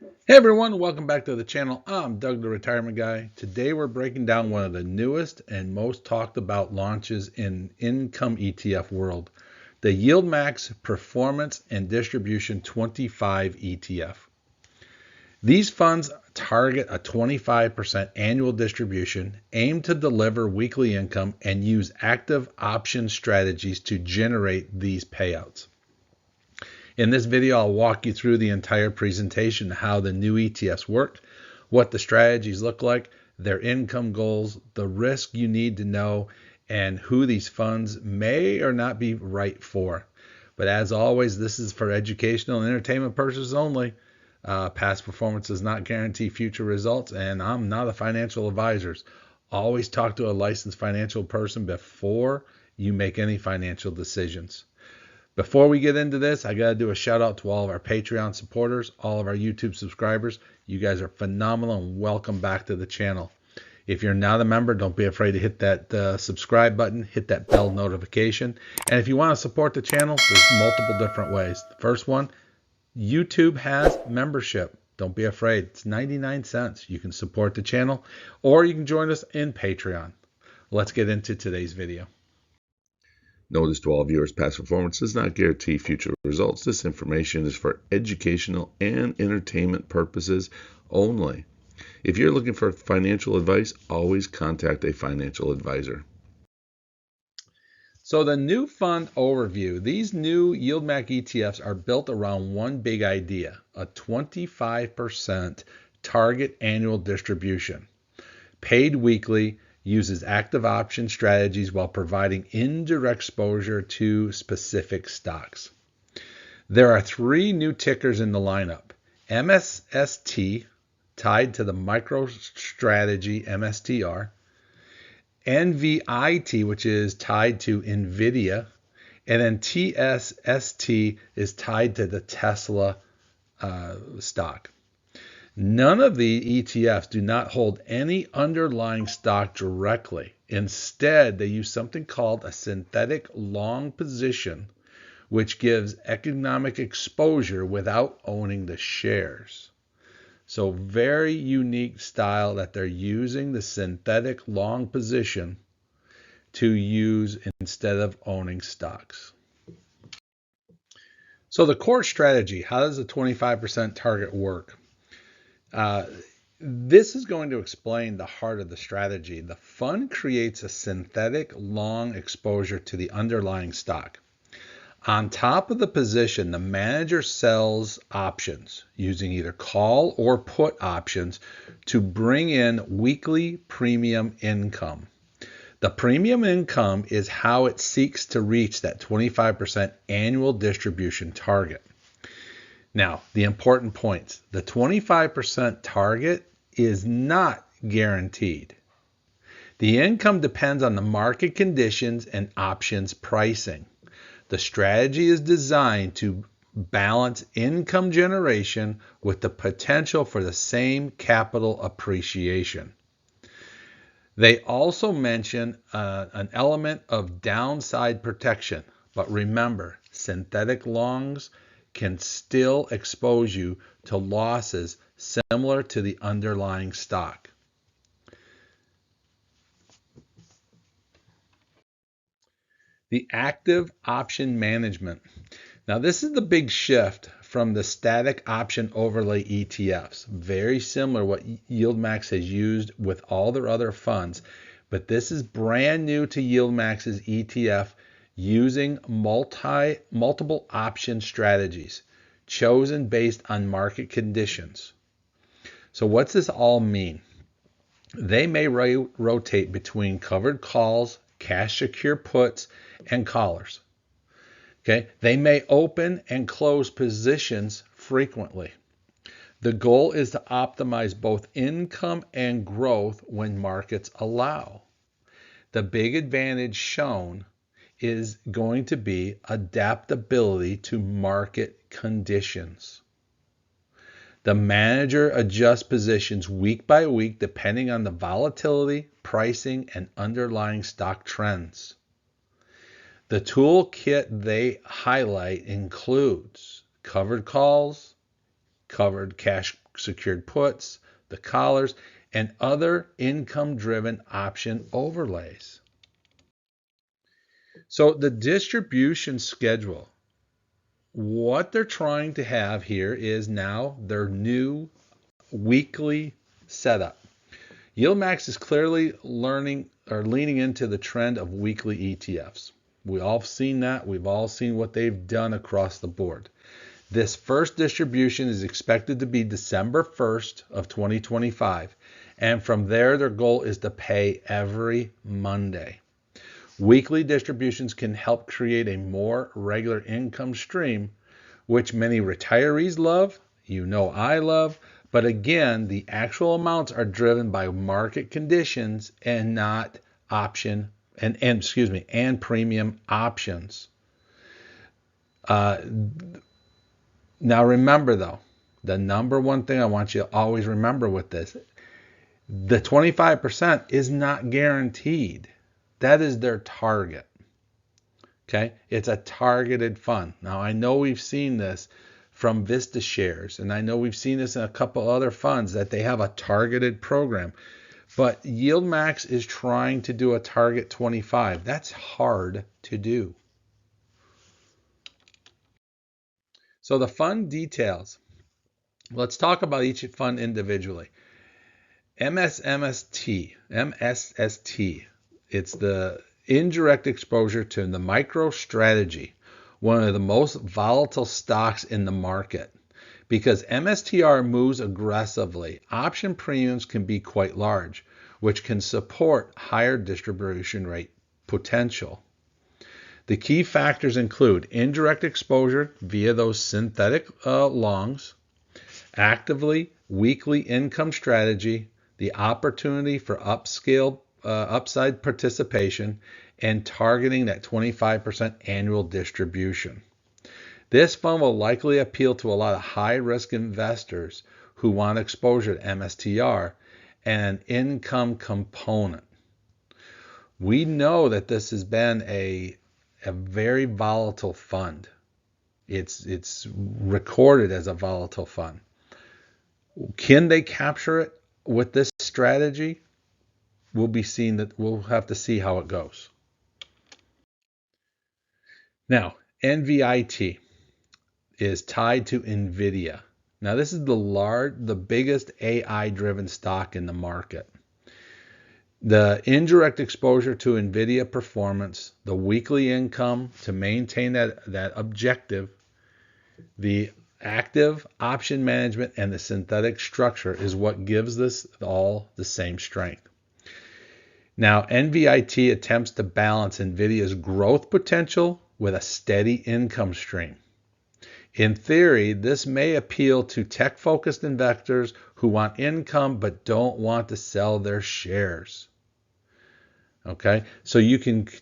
Hey everyone, welcome back to the channel. I'm Doug the Retirement Guy. Today we're breaking down one of the newest and most talked about launches in income ETF world, the YieldMax Performance and Distribution 25 ETF. These funds target a 25% annual distribution, aim to deliver weekly income, and use active option strategies to generate these payouts. In this video, I'll walk you through the entire presentation, how the new ETFs work, what the strategies look like, their income goals, the risk you need to know, and who these funds may or not be right for. But as always, this is for educational and entertainment purposes only. Past performance does not guarantee future results, and I'm not a financial advisor. Always talk to a licensed financial person before you make any financial decisions. Before we get into this, I got to do a shout out to all of our Patreon supporters, all of our YouTube subscribers. You guys are phenomenal and welcome back to the channel. If you're not a member, don't be afraid to hit that subscribe button, hit that bell notification. And if you want to support the channel, there's multiple different ways. The first one, YouTube has membership. Don't be afraid. It's 99 cents. You can support the channel or you can join us in Patreon. Let's get into today's video. Notice to all viewers, past performance does not guarantee future results. This information is for educational and entertainment purposes only. If you're looking for financial advice, always contact a financial advisor. So the new fund overview, these new YieldMax ETFs are built around one big idea, a 25% target annual distribution. Paid weekly, uses active option strategies while providing indirect exposure to specific stocks. There are three new tickers in the lineup. MSST, tied to the MicroStrategy MSTR. NVIT, which is tied to NVIDIA. And then TSST is tied to the Tesla stock. None of the ETFs do not hold any underlying stock directly. Instead, they use something called a synthetic long position, which gives economic exposure without owning the shares. So very unique style that they're using the synthetic long position to use instead of owning stocks. So the core strategy, how does the 25% target work? This is going to explain the heart of the strategy. The fund creates a synthetic long exposure to the underlying stock. On top of the position, the manager sells options using either call or put options to bring in weekly premium income. The premium income is how it seeks to reach that 25% annual distribution target. Now, the important points. The 25% target is not guaranteed. The income depends on the market conditions and options pricing. The strategy is designed to balance income generation with the potential for the same capital appreciation. They also mention an element of downside protection, but remember, synthetic longs can still expose you to losses similar to the underlying stock. The active option management. Now this is the big shift from the static option overlay ETFs. Very similar what YieldMax has used with all their other funds, but this is brand new to YieldMax's ETF using multiple option strategies chosen based on market conditions. So what's this all mean? They may rotate between covered calls, cash secure puts, and collars. Okay, they may open and close positions frequently. The goal is to optimize both income and growth when markets allow. The big advantage shown is going to be adaptability to market conditions. The manager adjusts positions week by week depending on the volatility, pricing, and underlying stock trends. The toolkit they highlight includes covered calls, covered cash secured puts, the collars, and other income-driven option overlays. So the distribution schedule, what they're trying to have here is now their new weekly setup. YieldMax is clearly learning or leaning into the trend of weekly ETFs. We've all seen that. We've all seen what they've done across the board. This first distribution is expected to be December 1st of 2025. And from there, their goal is to pay every Monday. Weekly distributions can help create a more regular income stream, which many retirees love, I love, but again, the actual amounts are driven by market conditions and not option and premium options. Now remember though, the number one thing I want you to always remember with this, the 25% is not guaranteed. That is their target. Okay, it's a targeted fund. Now I know we've seen this from Vista Shares, and I know we've seen this in a couple other funds that they have a targeted program. But YieldMax is trying to do a target 25. That's hard to do. So the fund details. Let's talk about each fund individually. MSST. It's the indirect exposure to the micro strategy, one of the most volatile stocks in the market. Because MSTR moves aggressively, option premiums can be quite large, which can support higher distribution rate potential. The key factors include indirect exposure via those synthetic longs, actively weekly income strategy, the opportunity for upside participation, and targeting that 25% annual distribution. This fund will likely appeal to a lot of high-risk investors who want exposure to MSTR and an income component. We know that this has been a very volatile fund. It's recorded as a volatile fund. Can they capture it with this strategy? We'll have to see how it goes. Now, NVIT is tied to NVIDIA. Now, this is the biggest AI-driven stock in the market. The indirect exposure to NVIDIA performance, the weekly income to maintain that objective, the active option management, and the synthetic structure is what gives this all the same strength. Now, NVIT attempts to balance NVIDIA's growth potential with a steady income stream. In theory, this may appeal to tech-focused investors who want income but don't want to sell their shares. Okay, so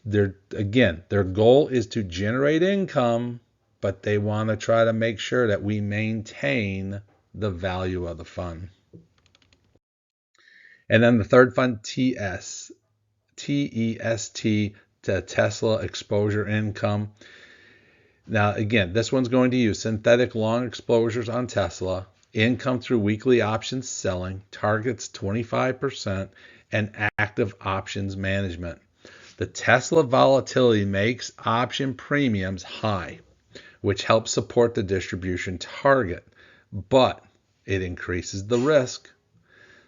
their goal is to generate income, but they want to try to make sure that we maintain the value of the fund. And then the third fund, TSST, to Tesla Exposure Income. Now, again, this one's going to use synthetic long exposures on Tesla, income through weekly options selling, targets 25%, and active options management. The Tesla volatility makes option premiums high, which helps support the distribution target, but it increases the risk.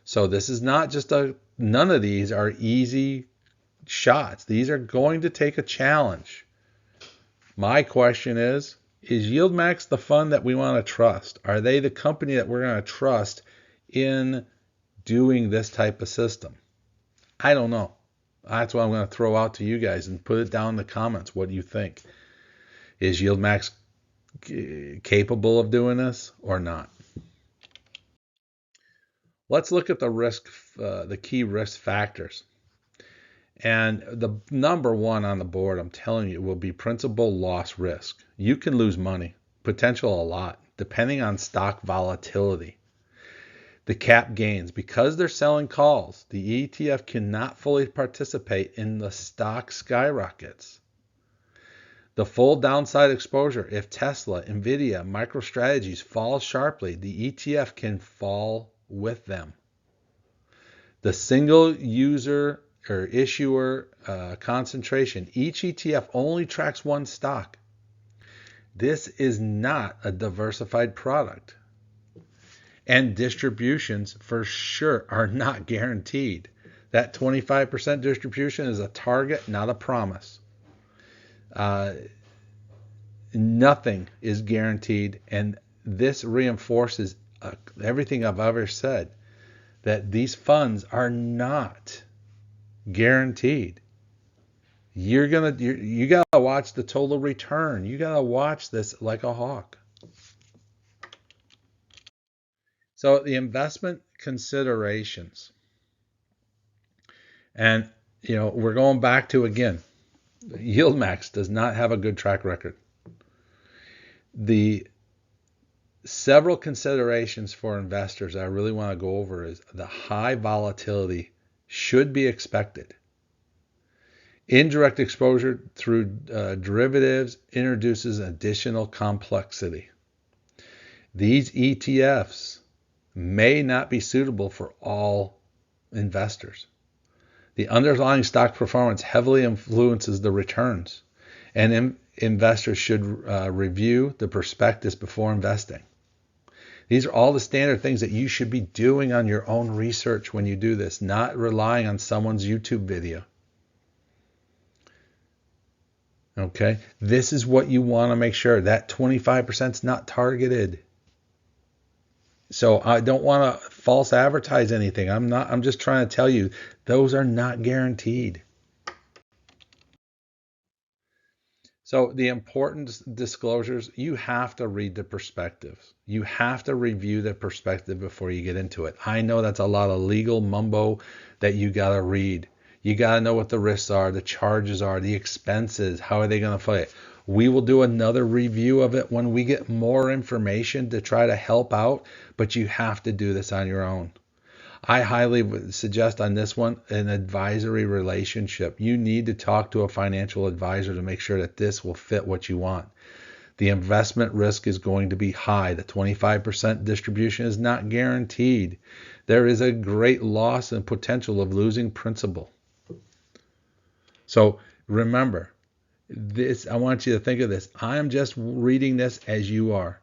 So this is not just none of these are easy shots. These are going to take a challenge. My question is YieldMax the fund that we want to trust? Are they the company that we're going to trust in doing this type of system? I don't know. That's what I'm going to throw out to you guys and put it down in the comments. What do you think? Is YieldMax capable of doing this or not? Let's look at the key risk factors. And the number one on the board, I'm telling you, will be principal loss risk. You can lose money, potential a lot, depending on stock volatility. The cap gains, because they're selling calls, the ETF cannot fully participate in the stock skyrockets. The full downside exposure, if Tesla, NVIDIA, MicroStrategies fall sharply, the ETF can fall with them. The single user or issuer concentration, each ETF only tracks one stock. This is not a diversified product. And distributions for sure are not guaranteed. That 25% distribution is a target, not a promise. Nothing is guaranteed, and this reinforces everything I've ever said, that these funds are not guaranteed. You gotta watch the total return. You gotta watch this like a hawk. So the investment considerations, and we're going back to, again, YieldMax does not have a good track record. The several considerations for investors I really want to go over is the high volatility should be expected. Indirect exposure through derivatives introduces additional complexity. These ETFs may not be suitable for all investors. The underlying stock performance heavily influences the returns, and investors should review the prospectus before investing. These are all the standard things that you should be doing on your own research when you do this, not relying on someone's YouTube video. Okay, this is what you want to make sure. That 25% is not targeted. So I don't want to false advertise anything. I'm just trying to tell you those are not guaranteed. So the important disclosures, you have to read the perspectives. You have to review the perspective before you get into it. I know that's a lot of legal mumbo that you got to read. You got to know what the risks are, the charges are, the expenses, how are they going to play it. We will do another review of it when we get more information to try to help out, but you have to do this on your own. I highly suggest on this one an advisory relationship. You need to talk to a financial advisor to make sure that this will fit what you want. The investment risk is going to be high. The 25% distribution is not guaranteed. There is a great loss and potential of losing principal. So remember, this, I want you to think of this. I am just reading this as you are.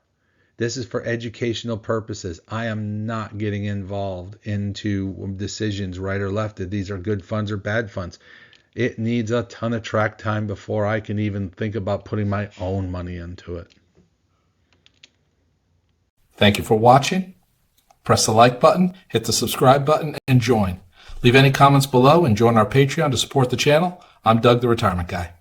This is for educational purposes. I am not getting involved into decisions right or left, that these are good funds or bad funds. It needs a ton of track time before I can even think about putting my own money into it. Thank you for watching. Press the like button, hit the subscribe button, and join. Leave any comments below and join our Patreon to support the channel. I'm Doug, the Retirement Guy.